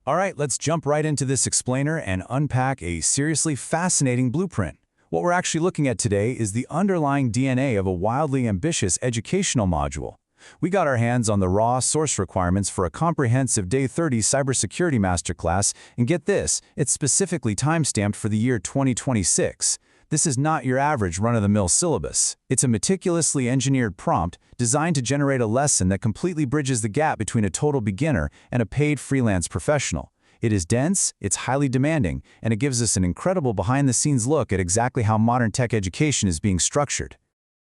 All right, let's jump right into this explainer and unpack a seriously fascinating blueprint. What we're actually looking at today is the underlying DNA of a wildly ambitious educational module. We got our hands on the raw source requirements for a comprehensive Day 30 Cybersecurity Masterclass, and get this, it's specifically timestamped for the year 2026. This is not your average run-of-the-mill syllabus. It's a meticulously engineered prompt designed to generate a lesson that completely bridges the gap between a total beginner and a paid freelance professional. It is dense, it's highly demanding, and it gives us an incredible behind-the-scenes look at exactly how modern tech education is being structured.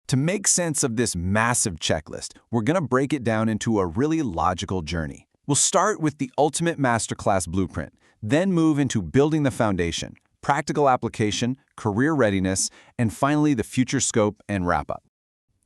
To make sense of this massive checklist, we're going to break it down into a really logical journey. We'll start with the ultimate masterclass blueprint, then move into building the foundation, practical application, career readiness, and finally the future scope and wrap-up.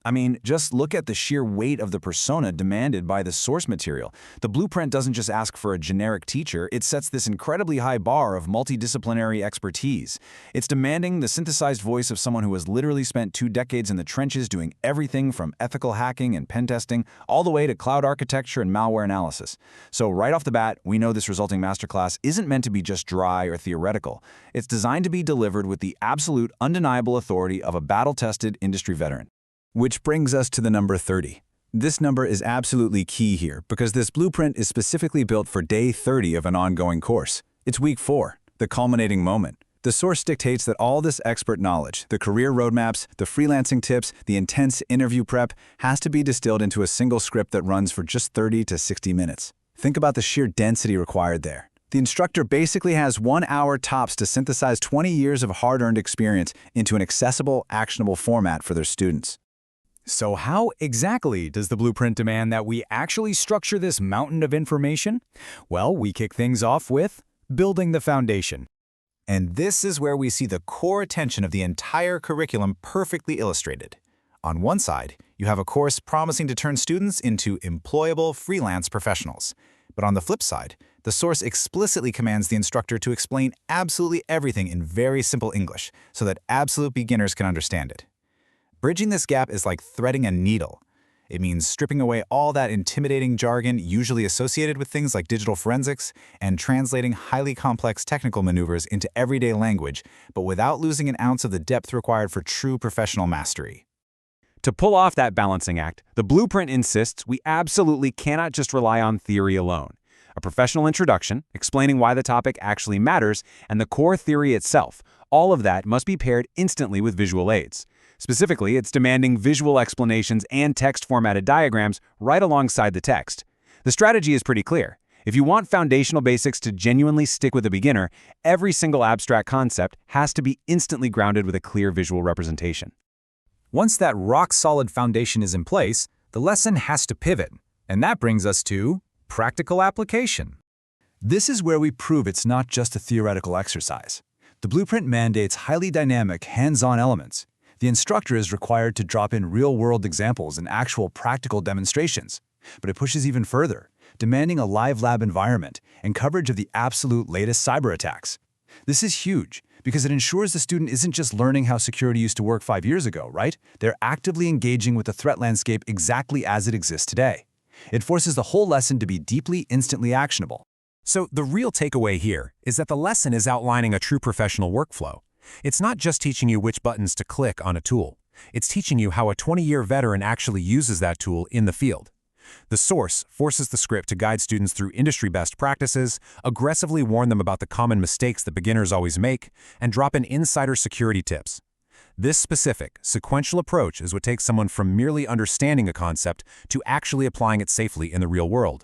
I mean, just look at the sheer weight of the persona demanded by the source material. The blueprint doesn't just ask for a generic teacher, it sets this incredibly high bar of multidisciplinary expertise. It's demanding the synthesized voice of someone who has literally spent 2 decades in the trenches doing everything from ethical hacking and pen testing all the way to cloud architecture and malware analysis. So right off the bat, we know this resulting masterclass isn't meant to be just dry or theoretical. It's designed to be delivered with the absolute, undeniable authority of a battle-tested industry veteran. Which brings us to the number 30. This number is absolutely key here because this blueprint is specifically built for day 30 of an ongoing course. It's week 4, the culminating moment. The source dictates that all this expert knowledge, the career roadmaps, the freelancing tips, the intense interview prep, has to be distilled into a single script that runs for just 30 to 60 minutes. Think about the sheer density required there. The instructor basically has 1 hour tops to synthesize 20 years of hard-earned experience into an accessible, actionable format for their students. So how exactly does the blueprint demand that we actually structure this mountain of information? Well, we kick things off with building the foundation. And this is where we see the core attention of the entire curriculum perfectly illustrated. On one side, you have a course promising to turn students into employable freelance professionals. But on the flip side, the source explicitly commands the instructor to explain absolutely everything in very simple English so that absolute beginners can understand it. Bridging this gap is like threading a needle. It means stripping away all that intimidating jargon usually associated with things like digital forensics and translating highly complex technical maneuvers into everyday language, but without losing an ounce of the depth required for true professional mastery. To pull off that balancing act, the blueprint insists we absolutely cannot just rely on theory alone. A professional introduction, explaining why the topic actually matters, and the core theory itself, all of that must be paired instantly with visual aids. Specifically, it's demanding visual explanations and text-formatted diagrams right alongside the text. The strategy is pretty clear. If you want foundational basics to genuinely stick with a beginner, every single abstract concept has to be instantly grounded with a clear visual representation. Once that rock-solid foundation is in place, the lesson has to pivot. And that brings us to practical application. This is where we prove it's not just a theoretical exercise. The blueprint mandates highly dynamic, hands-on elements. The instructor is required to drop in real-world examples and actual practical demonstrations. But it pushes even further, demanding a live lab environment and coverage of the absolute latest cyber attacks. This is huge because it ensures the student isn't just learning how security used to work 5 years ago, right? They're actively engaging with the threat landscape exactly as it exists today. It forces the whole lesson to be deeply, instantly actionable. So the real takeaway here is that the lesson is outlining a true professional workflow. It's not just teaching you which buttons to click on a tool. It's teaching you how a 20-year veteran actually uses that tool in the field. The source forces the script to guide students through industry best practices, aggressively warn them about the common mistakes that beginners always make, and drop in insider security tips. This specific, sequential approach is what takes someone from merely understanding a concept to actually applying it safely in the real world.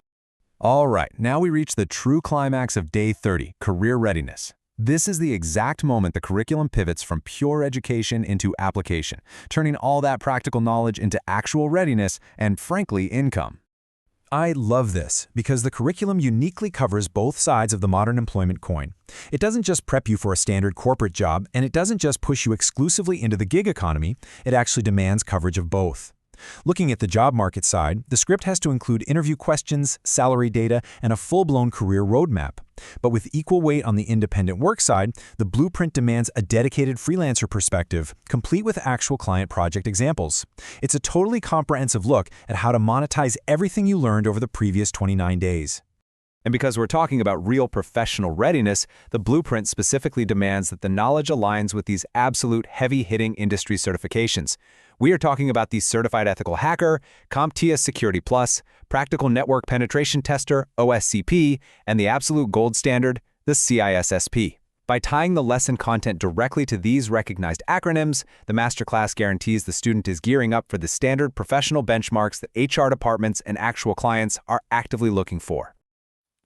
All right, now we reach the true climax of Day 30, career readiness. This is the exact moment the curriculum pivots from pure education into application, turning all that practical knowledge into actual readiness and, frankly, income. I love this because the curriculum uniquely covers both sides of the modern employment coin. It doesn't just prep you for a standard corporate job, and it doesn't just push you exclusively into the gig economy, it actually demands coverage of both. Looking at the job market side, the script has to include interview questions, salary data, and a full-blown career roadmap. But with equal weight on the independent work side, the blueprint demands a dedicated freelancer perspective, complete with actual client project examples. It's a totally comprehensive look at how to monetize everything you learned over the previous 29 days. And because we're talking about real professional readiness, the blueprint specifically demands that the knowledge aligns with these absolute heavy-hitting industry certifications. We are talking about the Certified Ethical Hacker, CompTIA Security Plus, Practical Network Penetration Tester, OSCP, and the absolute gold standard, the CISSP. By tying the lesson content directly to these recognized acronyms, the masterclass guarantees the student is gearing up for the standard professional benchmarks that HR departments and actual clients are actively looking for.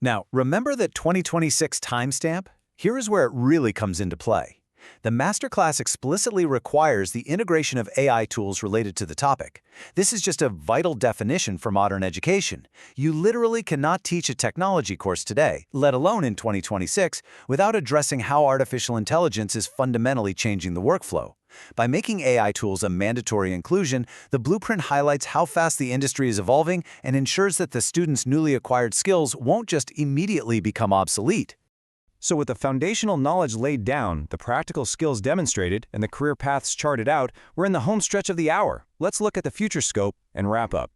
Now, remember that 2026 timestamp? Here is where it really comes into play. The masterclass explicitly requires the integration of AI tools related to the topic. This is just a vital definition for modern education. You literally cannot teach a technology course today, let alone in 2026, without addressing how artificial intelligence is fundamentally changing the workflow. By making AI tools a mandatory inclusion, the blueprint highlights how fast the industry is evolving and ensures that the students' newly acquired skills won't just immediately become obsolete. So with the foundational knowledge laid down, the practical skills demonstrated, and the career paths charted out, we're in the home stretch of the hour. Let's look at the future scope and wrap up.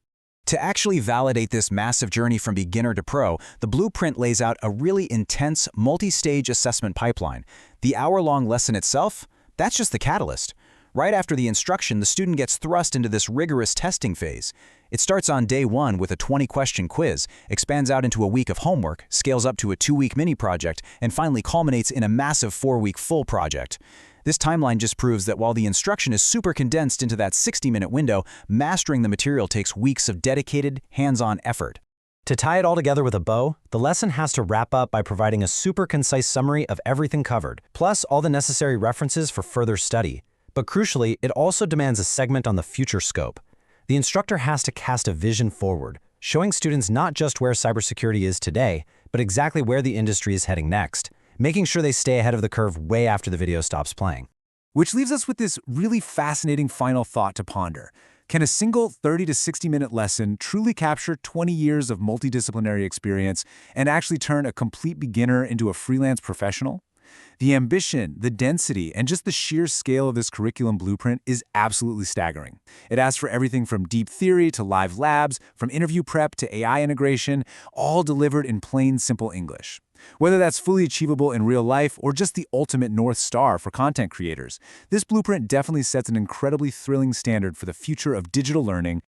To actually validate this massive journey from beginner to pro, the blueprint lays out a really intense, multi-stage assessment pipeline. The hour-long lesson itself? That's just the catalyst. Right after the instruction, the student gets thrust into this rigorous testing phase. It starts on day 1 with a 20-question quiz, expands out into a week of homework, scales up to a 2-week mini-project, and finally culminates in a massive 4-week full project. This timeline just proves that while the instruction is super condensed into that 60-minute window, mastering the material takes weeks of dedicated, hands-on effort. To tie it all together with a bow, the lesson has to wrap up by providing a super concise summary of everything covered, plus all the necessary references for further study. But crucially, it also demands a segment on the future scope. The instructor has to cast a vision forward, showing students not just where cybersecurity is today, but exactly where the industry is heading next, making sure they stay ahead of the curve way after the video stops playing. Which leaves us with this really fascinating final thought to ponder. Can a single 30 to 60-minute lesson truly capture 20 years of multidisciplinary experience and actually turn a complete beginner into a freelance professional? The ambition, the density, and just the sheer scale of this curriculum blueprint is absolutely staggering. It asks for everything from deep theory to live labs, from interview prep to AI integration, all delivered in plain, simple English. Whether that's fully achievable in real life or just the ultimate North Star for content creators, this blueprint definitely sets an incredibly thrilling standard for the future of digital learning